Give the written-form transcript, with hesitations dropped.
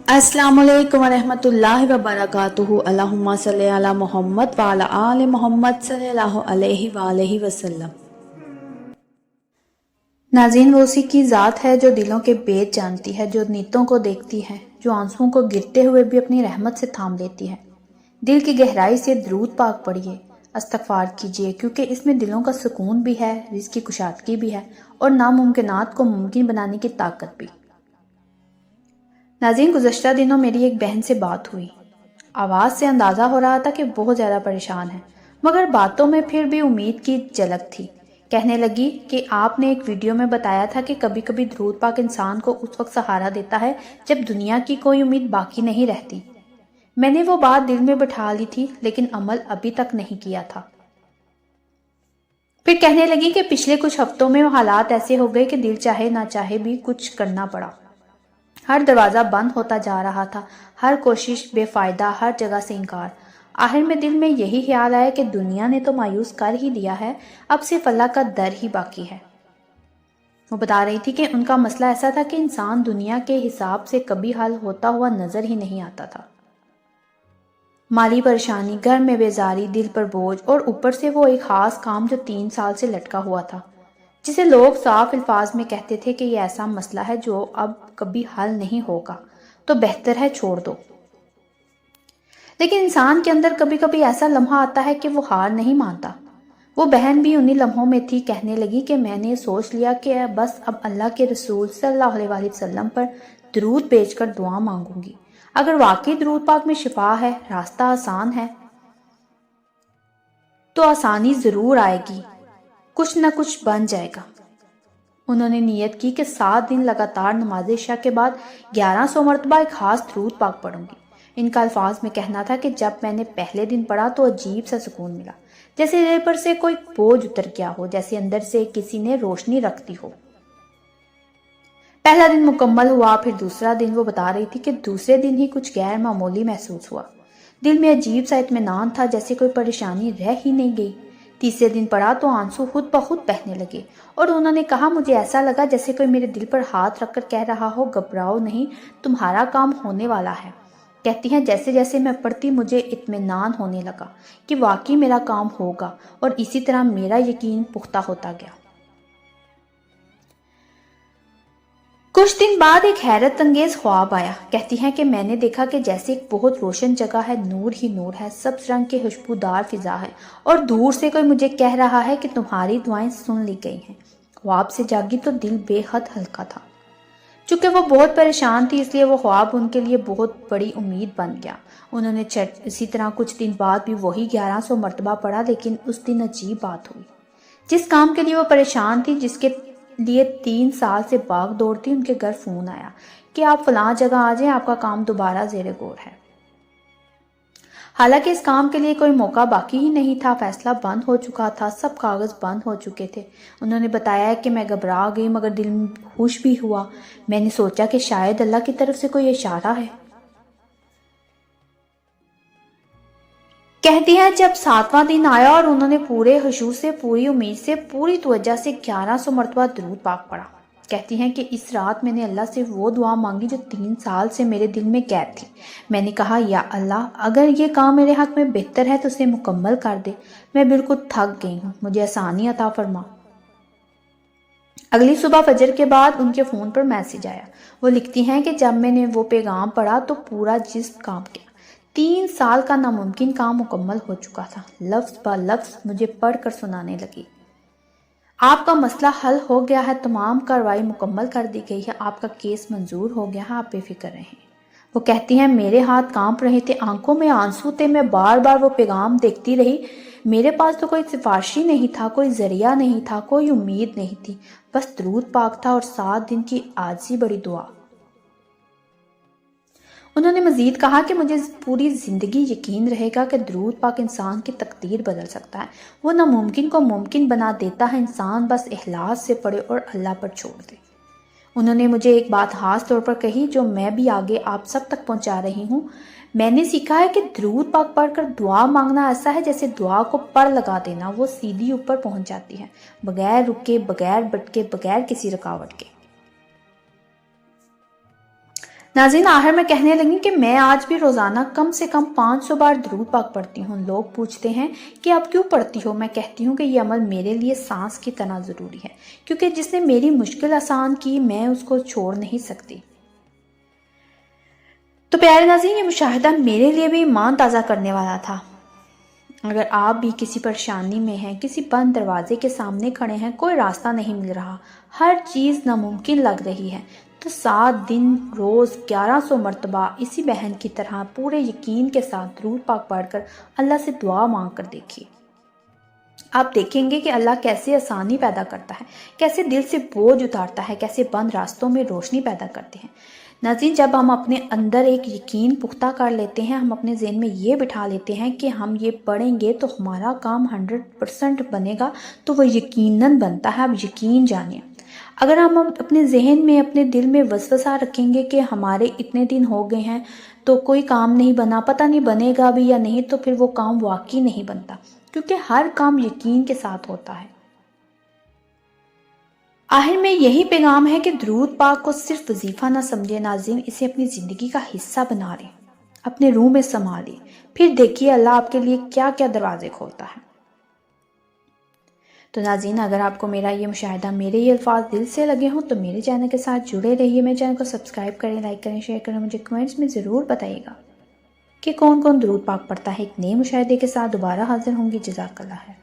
अस्सलामु अलैकुम वरहमतुल्लाहि वबरकातुहू। अल्लाहुम्मा सल्ली अला मोहम्मद व अला आले मोहम्मद सल्लल्लाहु अलैहि वसल्लम। नाज़रीन, वो उसी की ज़ात है जो दिलों के भेद जानती है, जो नीयतों को देखती है, जो आंसुओं को गिरते हुए भी अपनी रहमत से थाम लेती है। दिल की गहराई से दुरूद पाक पढ़िए, इस्तग़फ़ार कीजिए, क्योंकि इसमें दिलों का सुकून भी है, रिज़्क़ की कुशादगी भी है और नामुमकिनात को मुमकिन बनाने की ताकत भी। नाज़रीन, गुज़श्ता दिनों मेरी एक बहन से बात हुई। आवाज़ से अंदाज़ा हो रहा था कि बहुत ज़्यादा परेशान है, मगर बातों में फिर भी उम्मीद की झलक थी। कहने लगी कि आपने एक वीडियो में बताया था कि कभी कभी दुरूद पाक इंसान को उस वक्त सहारा देता है जब दुनिया की कोई उम्मीद बाकी नहीं रहती। मैंने वो बात दिल में बिठा ली थी, लेकिन अमल अभी तक नहीं किया था। फिर कहने लगी कि पिछले कुछ हफ्तों में वो हालात ऐसे हो गए कि दिल चाहे ना चाहे भी कुछ करना पड़ा। हर दरवाज़ा बंद होता जा रहा था, हर कोशिश बेफायदा, हर जगह से इनकार। आखिर में दिल में यही ख्याल आया कि दुनिया ने तो मायूस कर ही दिया है, अब सिर्फ अल्लाह का दर ही बाकी है। वो बता रही थी कि उनका मसला ऐसा था कि इंसान दुनिया के हिसाब से कभी हल होता हुआ नजर ही नहीं आता था। माली परेशानी, घर में बेजारी, दिल पर बोझ और ऊपर से वो एक खास काम जो 3 साल से लटका हुआ था, जिसे लोग साफ अल्फाज में कहते थे कि ये ऐसा मसला है जो अब कभी हल नहीं होगा, तो बेहतर है छोड़ दो। लेकिन इंसान के अंदर कभी कभी ऐसा लम्हा आता है कि वो हार नहीं मानता। वो बहन भी उन्हीं लम्हों में थी। कहने लगी कि मैंने सोच लिया कि बस अब अल्लाह के रसूल सल्लल्लाहु अलैहि वसल्लम पर दरूद भेजकर दुआ मांगूंगी। अगर वाकई दरूद पाक में शिफा है, रास्ता आसान है, तो आसानी जरूर आएगी, कुछ न कुछ बन जाएगा। उन्होंने नियत की कि 7 दिन लगातार नमाज इशा के बाद 1100 मरतबा एक खास दरूद पाक पढ़ूंगी। इनका अल्फाज में कहना था कि जब मैंने पहले दिन पढ़ा तो अजीब सा सुकून मिला, जैसे दिल पर से कोई बोझ उतर गया हो, जैसे अंदर से किसी ने रोशनी रख दी हो। पहला दिन मुकम्मल हुआ, फिर दूसरा दिन। वो बता रही थी कि दूसरे दिन ही कुछ गैर मामूली महसूस हुआ। दिल में अजीब सा इत्मीनान था, जैसे कोई परेशानी रह ही नहीं गई। तीसरे दिन पढ़ा तो आंसू खुद ब खुद बहने लगे और उन्होंने कहा, मुझे ऐसा लगा जैसे कोई मेरे दिल पर हाथ रखकर कह रहा हो, घबराओ नहीं, तुम्हारा काम होने वाला है। कहती हैं, जैसे जैसे मैं पढ़ती मुझे इत्मीनान होने लगा कि वाकई मेरा काम होगा, और इसी तरह मेरा यकीन पुख्ता होता गया। कुछ दिन बाद एक हैरत अंगेज ख्वाब आया। कहती हैं कि मैंने देखा कि जैसे एक बहुत रोशन जगह है, नूर ही नूर है, सब्ज रंग के खुशबूदार फिजा है, और दूर से कोई मुझे कह रहा है कि तुम्हारी दुआएं सुन ली गई हैं। ख्वाब से जागी तो दिल बेहद हल्का था। चूंकि वो बहुत परेशान थी, इसलिए वो ख्वाब उनके लिए बहुत बड़ी उम्मीद बन गया। उन्होंने इसी तरह कुछ दिन बाद भी वही 1100 मरतबा पढ़ा, लेकिन उस दिन अजीब बात हुई। जिस काम के लिए वो परेशान थी, जिसके लिए 3 साल से भाग दौड़ थी, उनके घर फोन आया कि आप फलां जगह आ जाएं, आपका काम दोबारा ज़ेरे गौर है। हालांकि इस काम के लिए कोई मौका बाकी ही नहीं था, फैसला बंद हो चुका था, सब कागज बंद हो चुके थे। उन्होंने बताया कि मैं घबरा गई, मगर दिल में खुश भी हुआ। मैंने सोचा कि शायद अल्लाह की तरफ से कोई इशारा है। कहती हैं, जब 7वां दिन आया और उन्होंने पूरे हुशूर से, पूरी उम्मीद से, पूरी तवज्जो से 1100 मरतबा दरूद पाक पढ़ा। कहती हैं कि इस रात मैंने अल्लाह से वो दुआ मांगी जो 3 साल से मेरे दिल में कैद थी। मैंने कहा, या अल्लाह, अगर ये काम मेरे हक में बेहतर है तो उसे मुकम्मल कर दे। मैं बिल्कुल थक गई हूँ, मुझे आसानी अता फरमा। अगली सुबह फजर के बाद उनके फ़ोन पर मैसेज आया। वो लिखती हैं कि जब मैंने वो पैगाम पढ़ा तो पूरा जिस्म कांप गया। 3 साल का नामुमकिन काम मुकम्मल हो चुका था। लफ्ज़ ब लफ्ज़ मुझे पढ़कर सुनाने लगी। आपका मसला हल हो गया है, तमाम कार्रवाई मुकम्मल कर दी गई है, आपका केस मंजूर हो गया है, आप बेफिक्र रहें। वो कहती हैं, मेरे हाथ कांप रहे थे, आंखों में आंसू थे, मैं बार बार वो पैगाम देखती रही। मेरे पास तो कोई सिफारिशी नहीं था, कोई जरिया नहीं था, कोई उम्मीद नहीं थी, बस दरूद पाक था और 7 दिन की आजी बड़ी दुआ। उन्होंने मजीद कहा कि मुझे पूरी जिंदगी यकीन रहेगा कि दरूद पाक इंसान की तकदीर बदल सकता है। वो नामुमकिन को मुमकिन बना देता है, इंसान बस इखलास से पढ़े और अल्लाह पर छोड़ दे। उन्होंने मुझे एक बात खास तौर पर कही जो मैं भी आगे आप सब तक पहुंचा रही हूँ। मैंने सीखा है कि दरूद पाक पढ़कर दुआ मांगना ऐसा है जैसे दुआ को पर लगा देना, वो सीधी ऊपर पहुंच जाती है, बगैर रुके, बगैर भटके, बगैर किसी रुकावट के। ناظرین آخر میں کہنے لگی کہ میں آج بھی روزانہ کم سے کم 500 بار درود پاک پڑھتی ہوں۔ لوگ پوچھتے ہیں کہ آپ کیوں پڑھتی ہو؟ میں کہتی ہوں کہ یہ عمل میرے لیے سانس کی طرح ضروری ہے، کیونکہ جس نے میری مشکل آسان کی میں اس کو چھوڑ نہیں سکتی۔ تو پیارے ناظرین، یہ مشاہدہ میرے لیے بھی ایمان تازہ کرنے والا تھا۔ اگر آپ بھی کسی پریشانی میں ہیں، کسی بند دروازے کے سامنے کھڑے ہیں، کوئی راستہ نہیں مل رہا، ہر چیز ناممکن لگ رہی ہے، تو 7 دن روز 1100 مرتبہ اسی بہن کی طرح پورے یقین کے ساتھ درود پاک پڑھ کر اللہ سے دعا مانگ کر دیکھیے۔ آپ دیکھیں گے کہ اللہ کیسے آسانی پیدا کرتا ہے، کیسے دل سے بوجھ اتارتا ہے، کیسے بند راستوں میں روشنی پیدا کرتے ہیں۔ ناظرین، جب ہم اپنے اندر ایک یقین پختہ کر لیتے ہیں، ہم اپنے ذہن میں یہ بٹھا لیتے ہیں کہ ہم یہ پڑھیں گے تو ہمارا کام 100% بنے گا، تو وہ یقیناً بنتا ہے۔ اب یقین جانیں، اگر ہم اپنے ذہن میں، اپنے دل میں وسوسہ رکھیں گے کہ ہمارے اتنے دن ہو گئے ہیں تو کوئی کام نہیں بنا، پتہ نہیں بنے گا بھی یا نہیں، تو پھر وہ کام واقعی نہیں بنتا، کیونکہ ہر کام یقین کے ساتھ ہوتا ہے۔ آخر میں یہی پیغام ہے کہ درود پاک کو صرف وظیفہ نہ سمجھے ناظرین، اسے اپنی زندگی کا حصہ بنا لیں، اپنے روح میں سما لیں، پھر دیکھیے اللہ آپ کے لیے کیا کیا دروازے کھولتا ہے۔ تو ناظرین، اگر آپ کو میرا یہ مشاہدہ، میرے یہ الفاظ دل سے لگے ہوں تو میرے چینل کے ساتھ جڑے رہیے، میرے چینل کو سبسکرائب کریں، لائک کریں، شیئر کریں، مجھے کمنٹس میں ضرور بتائیے گا کہ کون کون درود پاک پڑھتا ہے۔ ایک نئے مشاہدے کے ساتھ دوبارہ حاضر ہوں گی۔ جزاک اللہ ہے۔